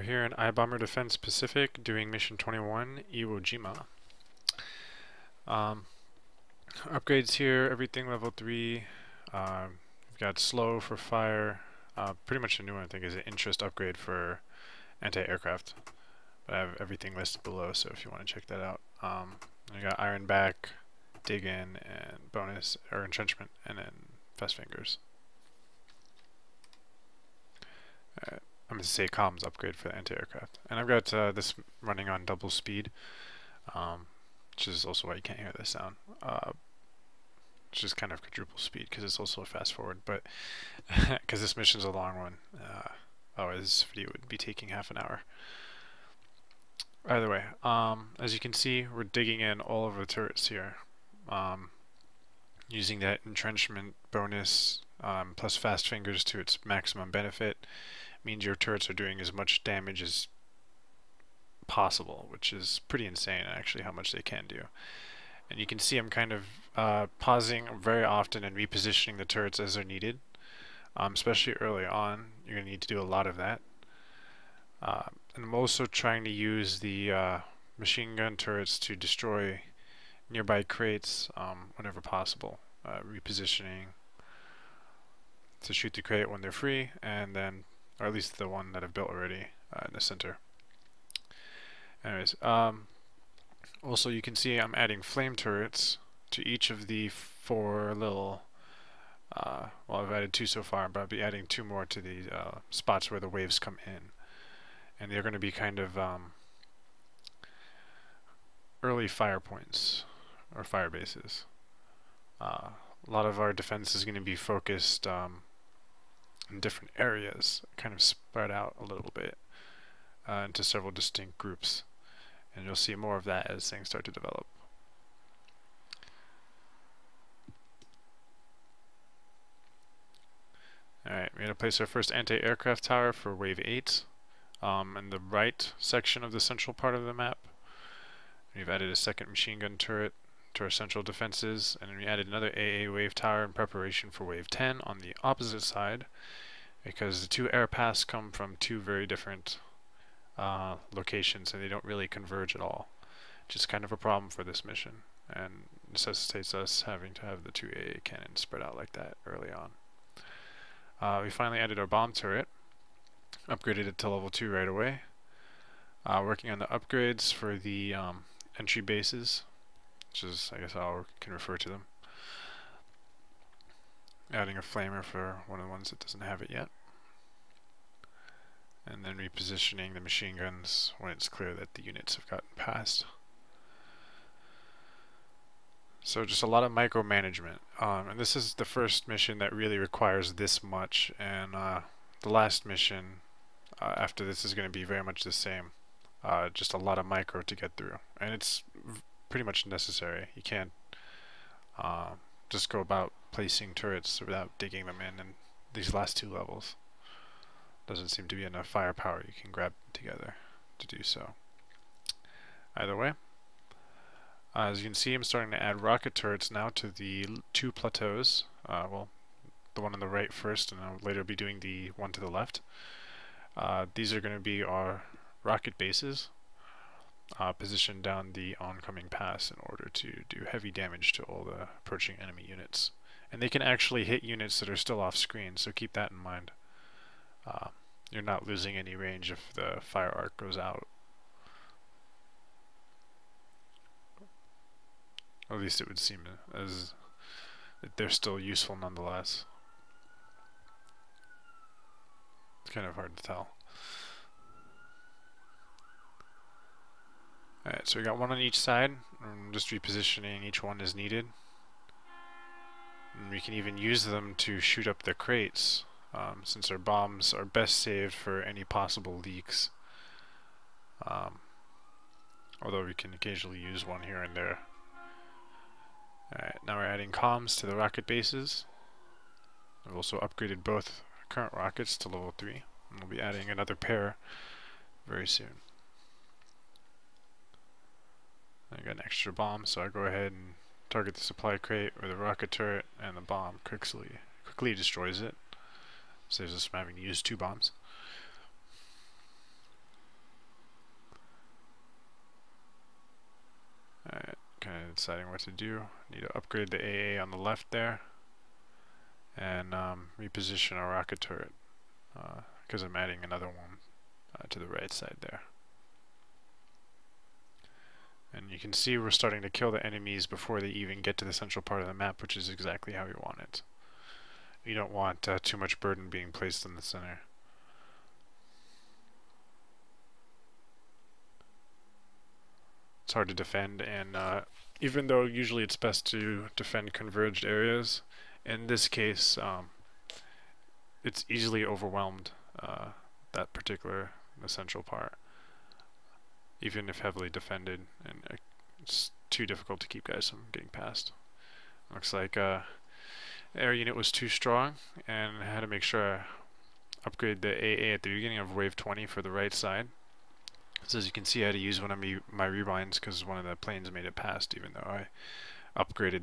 We're here in iBomber Defense Pacific doing mission 21, Iwo Jima. Upgrades here, everything level 3. We've got slow for fire. Pretty much the new one I think is an interest upgrade for anti-aircraft. But I have everything listed below, so if you want to check that out. We got iron back, dig in, and bonus or entrenchment, and then fast fingers. I'm going to say comms upgrade for the anti-aircraft. And I've got this running on double speed, which is also why you can't hear the sound. It's just kind of quadruple speed because it's also a fast forward, but because this mission's a long one, this video would be taking half an hour. Either way, as you can see, we're digging in all over the turrets here, using that entrenchment bonus plus fast fingers to its maximum benefit. Means your turrets are doing as much damage as possible, which is pretty insane actually how much they can do. And you can see I'm kind of pausing very often and repositioning the turrets as they're needed, especially early on. You're going to need to do a lot of that. And I'm also trying to use the machine gun turrets to destroy nearby crates whenever possible, repositioning to shoot the crate when they're free, and then or at least the one that I've built already in the center. Anyways, also you can see I'm adding flame turrets to each of the 4 little, well, I've added 2 so far, but I'll be adding 2 more to the spots where the waves come in. And they're going to be kind of early fire points, or fire bases. A lot of our defense is going to be focused in different areas, kind of spread out a little bit into several distinct groups, and you'll see more of that as things start to develop. Alright, we're going to place our first anti-aircraft tower for wave 8 in the right section of the central part of the map. We've added a second machine gun turret to our central defenses, and we added another AA wave tower in preparation for wave 10 on the opposite side, because the 2 air paths come from 2 very different locations and they don't really converge at all, which is kind of a problem for this mission and necessitates us having to have the 2 AA cannons spread out like that early on. We finally added our bomb turret, upgraded it to level 2 right away. Working on the upgrades for the entry bases, which is, I guess, how I can refer to them. Adding a flamer for one of the ones that doesn't have it yet. And then repositioning the machine guns when it's clear that the units have gotten past. So just a lot of micromanagement. And this is the first mission that really requires this much, and the last mission after this is going to be very much the same. Just a lot of micro to get through. And it's pretty much necessary. You can't just go about placing turrets without digging them in these last 2 levels. Doesn't seem to be enough firepower you can grab together to do so. Either way, as you can see, I'm starting to add rocket turrets now to the 2 plateaus. Well, the one on the right first, and I'll later be doing the one to the left. These are going to be our rocket bases, positioned down the oncoming pass in order to do heavy damage to all the approaching enemy units. And they can actually hit units that are still off screen, so keep that in mind. You're not losing any range if the fire arc goes out. At least it would seem as that they're still useful nonetheless. It's kind of hard to tell. Alright, so we got 1 on each side. I'm just repositioning each one as needed. And we can even use them to shoot up the crates, since our bombs are best saved for any possible leaks. Although we can occasionally use one here and there. Alright, now we're adding comms to the rocket bases. We've also upgraded both current rockets to level 3, and we'll be adding another pair very soon. I got an extra bomb, so I go ahead and target the supply crate with a rocket turret, and the bomb quickly destroys it. Saves us from having to use 2 bombs. deciding what to do. Need to upgrade the AA on the left there, and reposition our rocket turret, because I'm adding another one to the right side there. And you can see we're starting to kill the enemies before they even get to the central part of the map, which is exactly how we want it. You don't want too much burden being placed in the center. It's hard to defend, and even though usually it's best to defend converged areas, in this case it's easily overwhelmed, that particular essential part, even if heavily defended, and it's too difficult to keep guys from getting past. Looks like air unit was too strong, and I had to make sure I upgrade the AA at the beginning of wave 20 for the right side. So as you can see, I had to use one of my rebinds because one of the planes made it past, even though I upgraded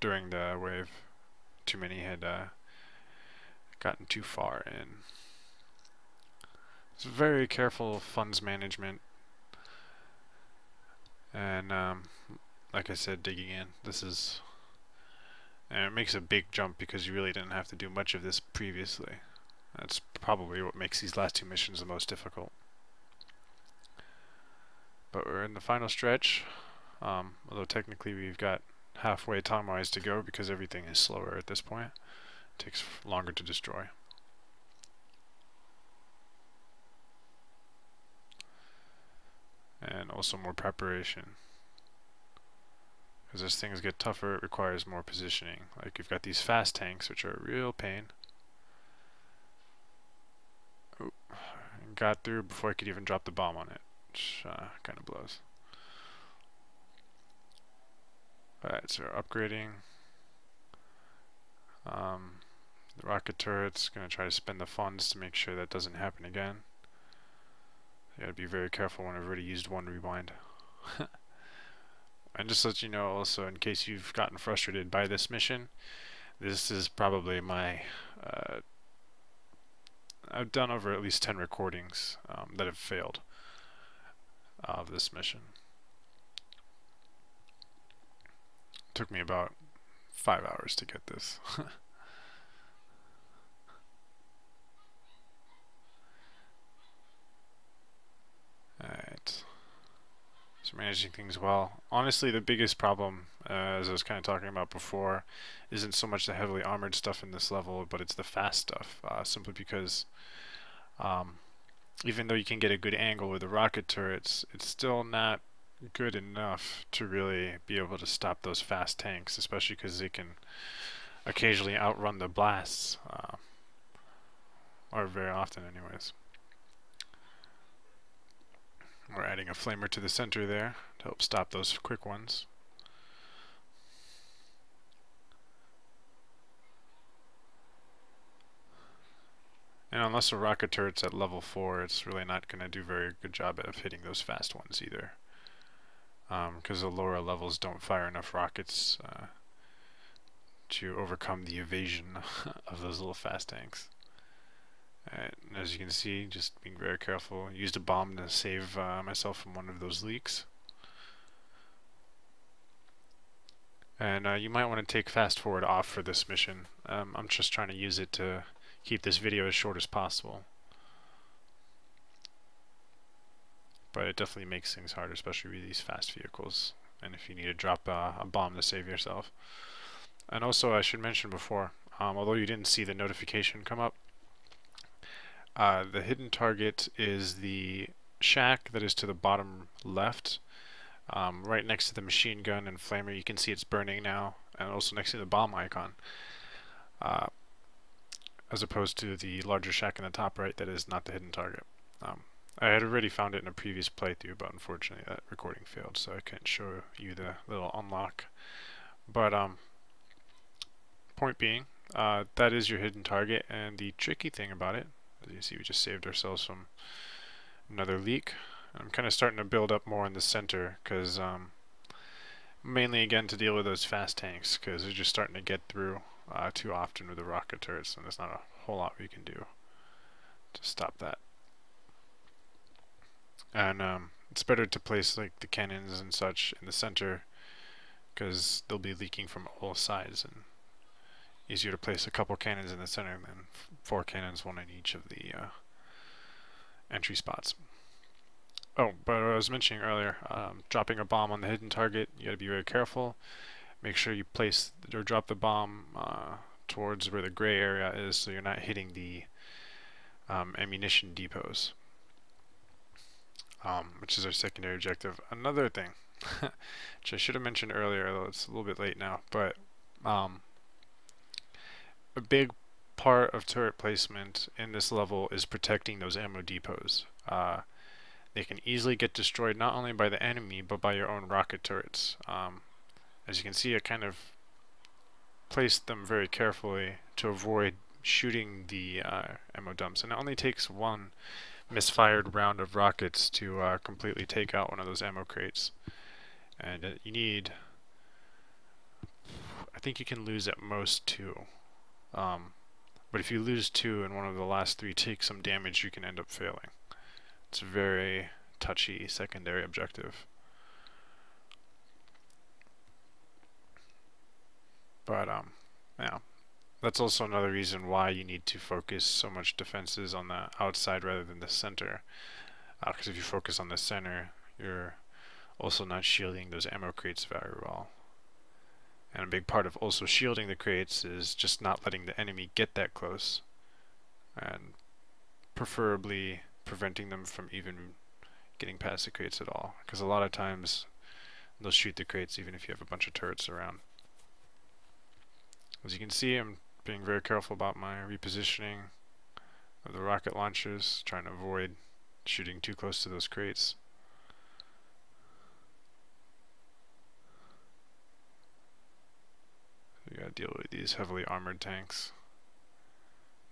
during the wave. Too many had gotten too far in. It's very careful funds management, and like I said, digging in. And it makes a big jump because you really didn't have to do much of this previously. That's probably what makes these last two missions the most difficult. But we're in the final stretch, although technically we've got halfway time-wise to go because everything is slower at this point. It takes longer to destroy. And also more preparation. Because as things get tougher, it requires more positioning. Like you've got these fast tanks, which are a real pain. Oh, got through before I could even drop the bomb on it, which kind of blows. Alright, so we're upgrading. The rocket turret's going to try to spend the funds to make sure that doesn't happen again. You gotta be very careful when I've already used one rewind. And just to let you know also, in case you've gotten frustrated by this mission, this is probably my I've done over at least 10 recordings that have failed of this mission. It took me about 5 hours to get this. Alright. So managing things well. Honestly, the biggest problem, as I was kind of talking about before, isn't so much the heavily armored stuff in this level, but it's the fast stuff. Simply because even though you can get a good angle with the rocket turrets, it's still not good enough to really be able to stop those fast tanks, especially because they can occasionally outrun the blasts, or very often anyways. We're adding a flamer to the center there to help stop those quick ones. And unless a rocket turret's at level 4, it's really not going to do a very good job of hitting those fast ones either. Because the lower levels don't fire enough rockets to overcome the evasion of those little fast tanks. And as you can see, just being very careful. Used a bomb to save myself from one of those leaks. And you might want to take fast forward off for this mission. I'm just trying to use it to keep this video as short as possible. But it definitely makes things harder, especially with these fast vehicles, and if you need to drop a bomb to save yourself. And also, I should mention before, although you didn't see the notification come up, the hidden target is the shack that is to the bottom left, right next to the machine gun and flamer. You can see it's burning now, and also next to the bomb icon, as opposed to the larger shack in the top right that is not the hidden target. I had already found it in a previous playthrough, but unfortunately that recording failed, so I couldn't show you the little unlock. But point being, that is your hidden target, and the tricky thing about it, as you see, we just saved ourselves from another leak. I'm kind of starting to build up more in the center, because mainly again to deal with those fast tanks, because they're just starting to get through too often with the rocket turrets, and there's not a whole lot we can do to stop that. And it's better to place like the cannons and such in the center, because they'll be leaking from all sides, and easier to place a couple cannons in the center than 4 cannons, one in each of the entry spots. Oh, but I was mentioning earlier, dropping a bomb on the hidden target, you gotta be very careful. Make sure you place or drop the bomb towards where the gray area is, so you're not hitting the ammunition depots, which is our secondary objective. Another thing, which I should have mentioned earlier, though it's a little bit late now, but a big part of turret placement in this level is protecting those ammo depots. They can easily get destroyed not only by the enemy, but by your own rocket turrets. As you can see, I kind of placed them very carefully to avoid shooting the ammo dumps, and it only takes one misfired round of rockets to completely take out one of those ammo crates. And you need, I think you can lose at most 2. But if you lose 2 and one of the last 3 takes some damage, you can end up failing. It's a very touchy secondary objective. But yeah, that's also another reason why you need to focus so much defenses on the outside rather than the center. Because if you focus on the center, you're also not shielding those ammo crates very well. And a big part of also shielding the crates is just not letting the enemy get that close, and preferably preventing them from even getting past the crates at all, because a lot of times they'll shoot the crates even if you have a bunch of turrets around. As you can see, I'm being very careful about my repositioning of the rocket launchers, trying to avoid shooting too close to those crates. You gotta deal with these heavily armored tanks.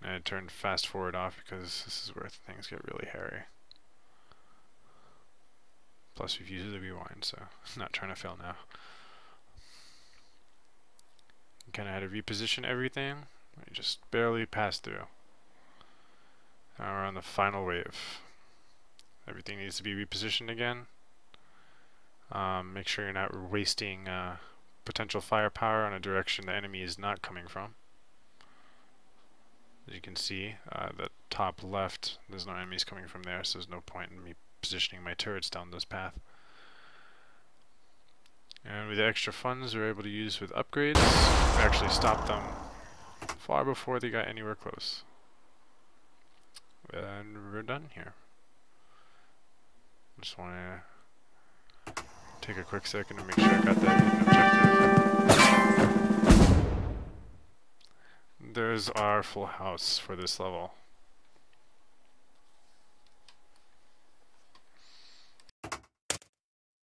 And I turned fast forward off because this is where things get really hairy. Plus we've used the rewind, so I'm not trying to fail now. Kind of had to reposition everything. We just barely passed through. Now we're on the final wave. Everything needs to be repositioned again. Make sure you're not wasting potential firepower on a direction the enemy is not coming from. As you can see, the top left, there's no enemies coming from there, so there's no point in me positioning my turrets down this path. And with the extra funds we're able to use with upgrades, we actually stopped them far before they got anywhere close. And we're done here. Just want to take a quick second to make sure I got that objective. There's our full house for this level.